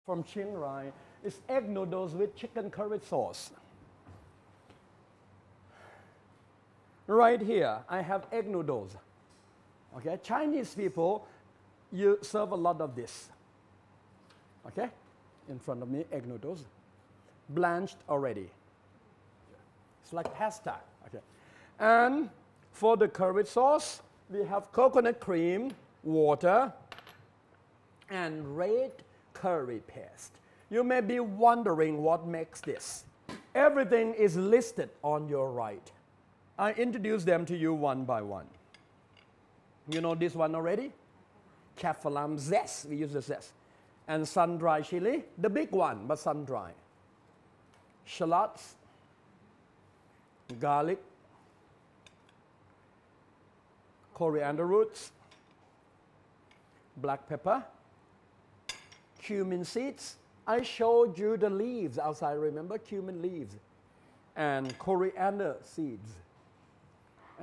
from Chiang Rai is egg noodles with chicken curry sauce. Right here, I have egg noodles. Okay, Chinese people, you serve a lot of this. Okay, in front of me, egg noodles, blanched already. It's like pasta. Okay, and for the curry sauce, we have coconut cream, water, and red curry paste. You may be wondering what makes this. Everything is listed on your right. I introduce them to you one by one. You know this one already? Kaffir zest, we use the zest. And sun-dried chili, the big one, but sun-dried. Shallots, garlic, coriander roots, black pepper, cumin seeds. I showed you the leaves outside, remember? Cumin leaves. And coriander seeds.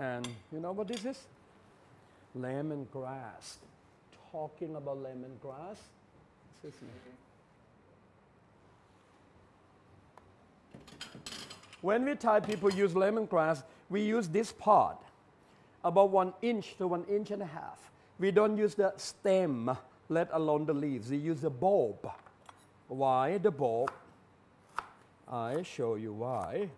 And you know what this is? Lemongrass. Talking about lemongrass. When we Thai people use lemongrass, we use this part, about 1 inch to 1.5 inches. We don't use the stem, let alone the leaves. We use the bulb. Why the bulb? I show you why.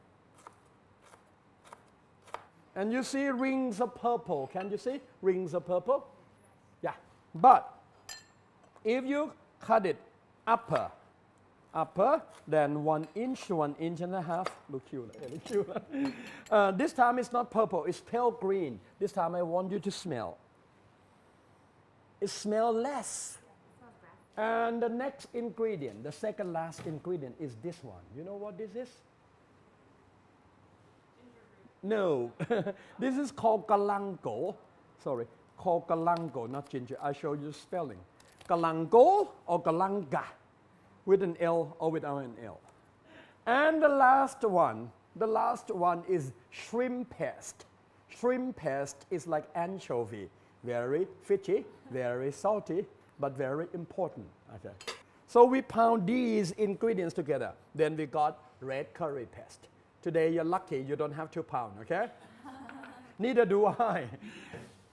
And you see rings of purple. Can you see rings of purple? Yeah. But if you cut it upper, then 1 inch to 1.5 inches. Look cute. This time it's not purple, it's pale green. This time I want you to smell. It smells less. And the next ingredient, the second last ingredient is this one. You know what this is? No, this is called galangal. Sorry, called galangal, not ginger. I show you spelling. Galangal or galanga, with an L or without an L. And the last one is shrimp paste. Shrimp paste is like anchovy, very fishy, very salty, but very important. Okay. So we pound these ingredients together. Then we got red curry paste. Today you're lucky you don't have to pound, okay? Neither do I.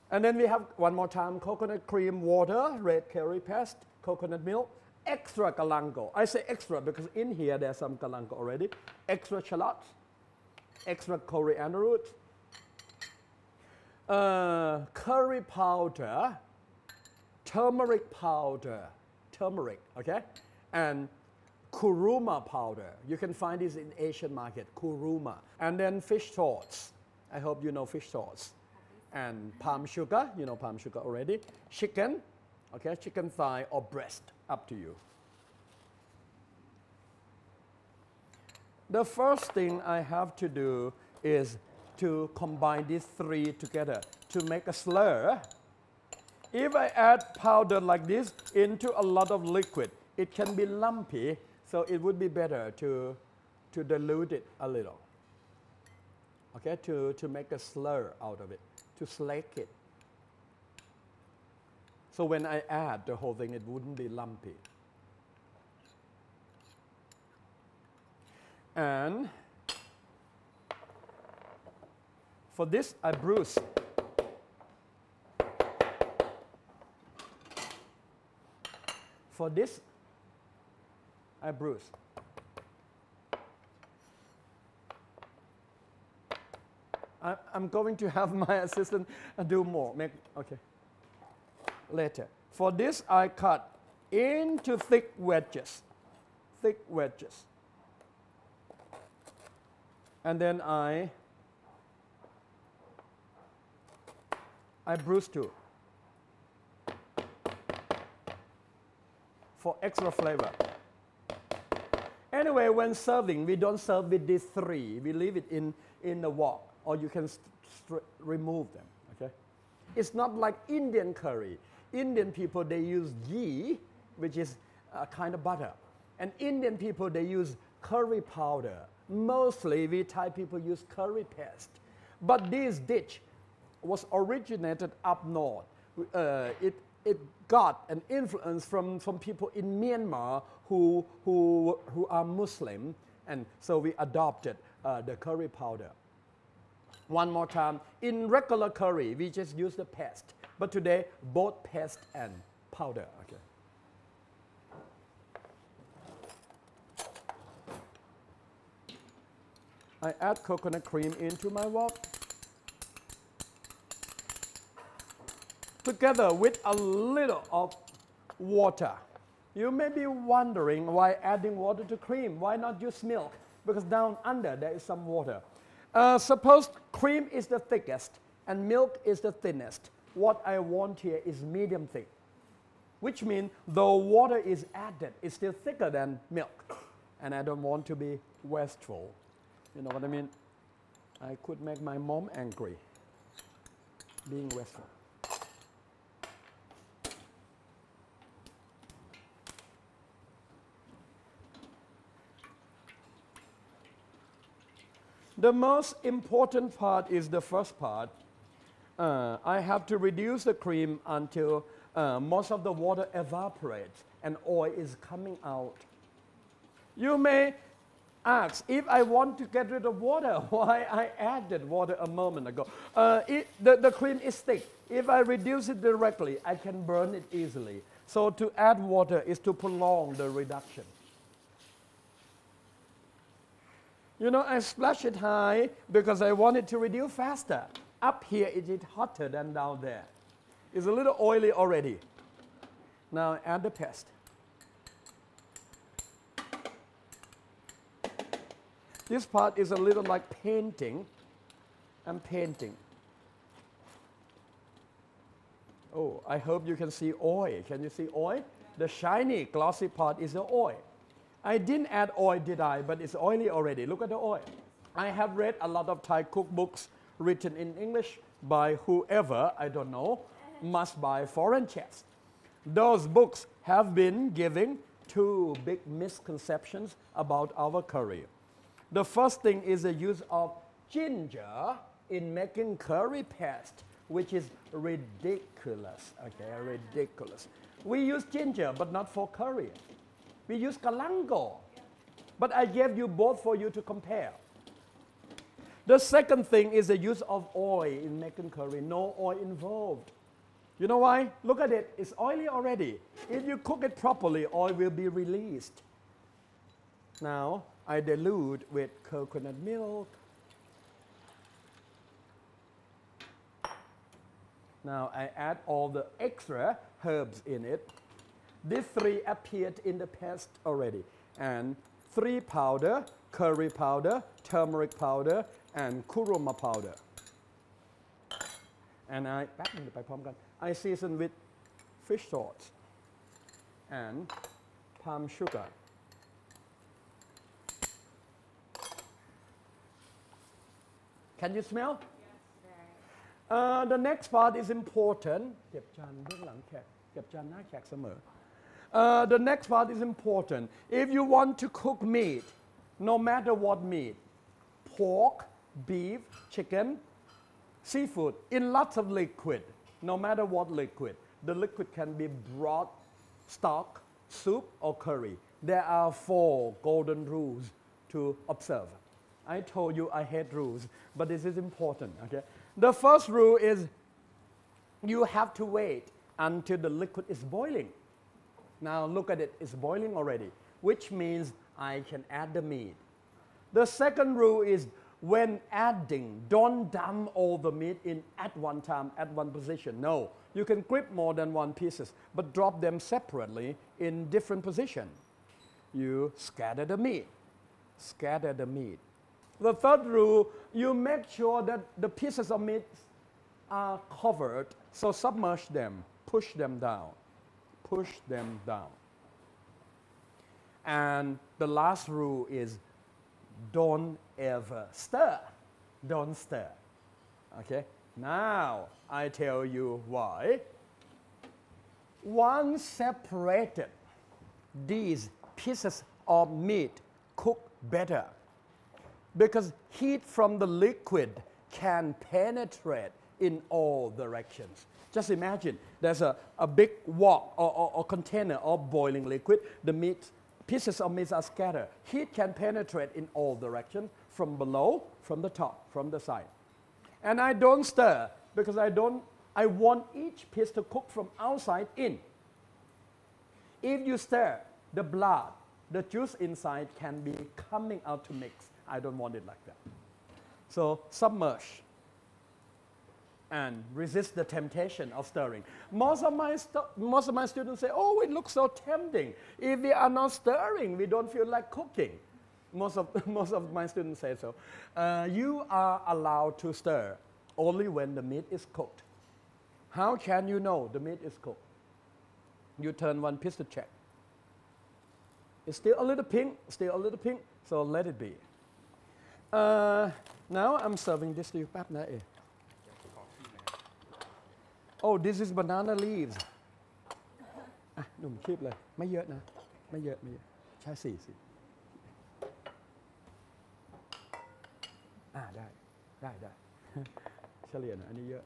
And then we have one more time coconut cream, water, red curry paste, coconut milk, extra galangal. I say extra because in here there's some galangal already. Extra shallots, extra coriander root, curry powder, turmeric powder, okay? And kuruma powder. You can find this in Asian market, kuruma. And then fish sauce. I hope you know fish sauce. And palm sugar, you know palm sugar already. Chicken, okay, chicken thigh or breast, up to you. The first thing I have to do is to combine these three together to make a slur. If I add powder like this into a lot of liquid, it can be lumpy, so it would be better to dilute it a little. Okay, to make a slur out of it, to slake it. So when I add the whole thing, it wouldn't be lumpy. And for this, I bruise. For this, I bruise. I'm going to have my assistant do more. Okay. Later. For this, I cut into thick wedges. Thick wedges. And then I bruise too. For extra flavor. Anyway, when serving, we don't serve with these three. We leave it in the wok, or you can remove them, okay? It's not like Indian curry. Indian people, they use ghee, which is a kind of butter. And Indian people, they use curry powder. Mostly, we Thai people use curry paste. But this dish was originated up north. it got an influence from people in Myanmar who are Muslim, and so we adopted the curry powder. One more time, in regular curry, we just use the paste, but today, both paste and powder. Okay. I add coconut cream into my wok, together with a little of water. You may be wondering why adding water to cream. Why not use milk? Because down under there is some water. Suppose cream is the thickest and milk is the thinnest. What I want here is medium thick, which means though water is added, it's still thicker than milk. And I don't want to be wasteful. You know what I mean? I could make my mom angry being wasteful. The most important part is the first part. I have to reduce the cream until most of the water evaporates and oil is coming out. You may ask, if I want to get rid of water, why I added water a moment ago? The cream is thick. If I reduce it directly, I can burn it easily. So to add water is to prolong the reduction. You know, I splash it high because I want it to reduce faster. Up here, it is hotter than down there. It's a little oily already. Now add the paste. This part is a little like painting. I'm painting. Oh, I hope you can see oil. Can you see oil? The shiny, glossy part is the oil. I didn't add oil, did I? But it's oily already. Look at the oil. I have read a lot of Thai cookbooks written in English by whoever, I don't know, must buy foreign chefs. Those books have been giving two big misconceptions about our curry. The first thing is the use of ginger in making curry paste, which is ridiculous, okay, ridiculous. We use ginger, but not for curry. We use galangal, but I gave you both for you to compare. The second thing is the use of oil in making curry. No oil involved. You know why? Look at it. It's oily already. If you cook it properly, oil will be released. Now, I dilute with coconut milk. Now, I add all the extra herbs in it. These three appeared in the paste already. And 3 powder, curry powder, turmeric powder, and kuruma powder. And I season with fish salt and palm sugar. Can you smell? Yes. The next part is important. The next part is important. If you want to cook meat, no matter what meat, pork, beef, chicken, seafood, in lots of liquid, no matter what liquid. The liquid can be broth, stock, soup, or curry. There are 4 golden rules to observe. I told you I hate rules, but this is important, okay? The first rule is you have to wait until the liquid is boiling. Now look at it, it's boiling already, which means I can add the meat. The second rule is when adding, don't dump all the meat in at one time, at one position. No, you can grip more than 1 pieces, but drop them separately in different positions. You scatter the meat, scatter the meat. The third rule, you make sure that the pieces of meat are covered, so submerge them, push them down, push them down. And the last rule is don't ever stir, don't stir, okay? Now, I tell you why. Once separated, these pieces of meat cook better because heat from the liquid can penetrate in all directions. Just imagine there's a big wok or container of boiling liquid. The meat, pieces of meat are scattered. Heat can penetrate in all directions, from below, from the top, from the side. And I don't stir because I want each piece to cook from outside in. If you stir, the blood, the juice inside can be coming out to mix. I don't want it like that. So submerge and resist the temptation of stirring. Most of my students say, oh, it looks so tempting. If we are not stirring, we don't feel like cooking. Most of my students say so. You are allowed to stir only when the meat is cooked. How can you know the meat is cooked? You turn one piece to check. It's still a little pink, so let it be. Now I'm serving this to you. Oh, this is banana leaves. หนุ่มคีบเลยไม่เยอะนะไม่เยอะใช้4ได้เฉลี่ยนะอันนี้เยอะ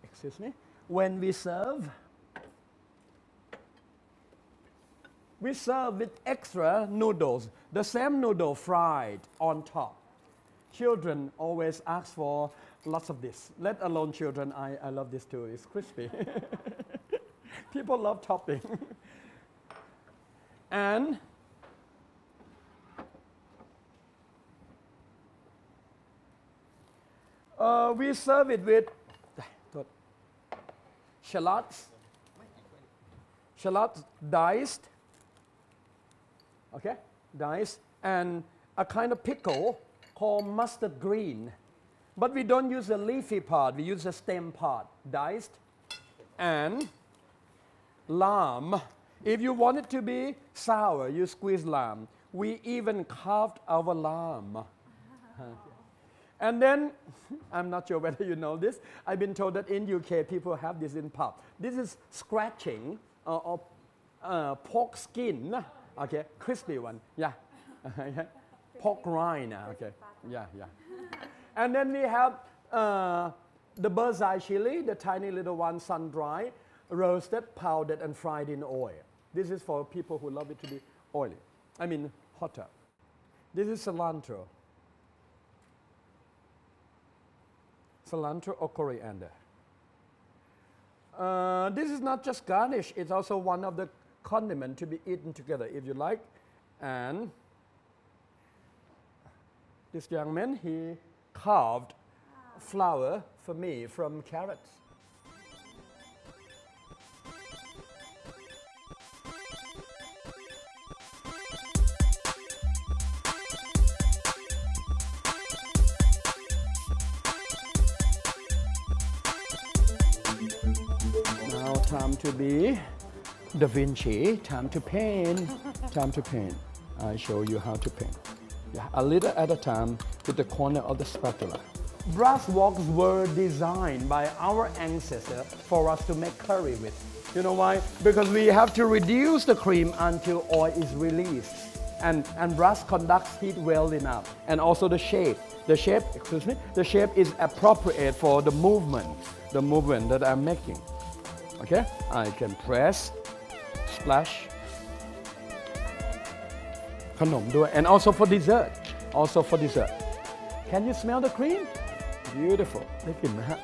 Excuse me. When we serve with extra noodles, the same noodle fried on top. Children always ask for lots of this. Let alone children, I love this too. It's crispy. People love topping. And we serve it with shallots diced, okay, diced, and a kind of pickle called mustard green. But we don't use the leafy part, we use the stem part, diced, and lamb. If you want it to be sour, you squeeze lamb. We even carved our lamb. And then, I'm not sure whether you know this, I've been told that in UK people have this in pub. This is scratching of pork skin, okay, crispy one, yeah. Pork rind, okay, yeah. And then we have the bird's eye chili, the tiny little one, sun-dried, roasted, powdered, and fried in oil. This is for people who love it to be oily, I mean hotter. This is cilantro. Cilantro or coriander. This is not just garnish, it's also one of the condiments to be eaten together if you like. And this young man, he carved flour for me from carrots. Now time to be Da Vinci, time to paint, I show you how to paint. Yeah, a little at a time with the corner of the spatula. Brass woks were designed by our ancestors for us to make curry with. You know why? Because we have to reduce the cream until oil is released. And brass conducts heat well enough. And also the shape. The shape is appropriate for the movement that I'm making. Okay? I can press, splash. And also for dessert. Can you smell the cream? Beautiful. ได้กลิ่นไหมฮะ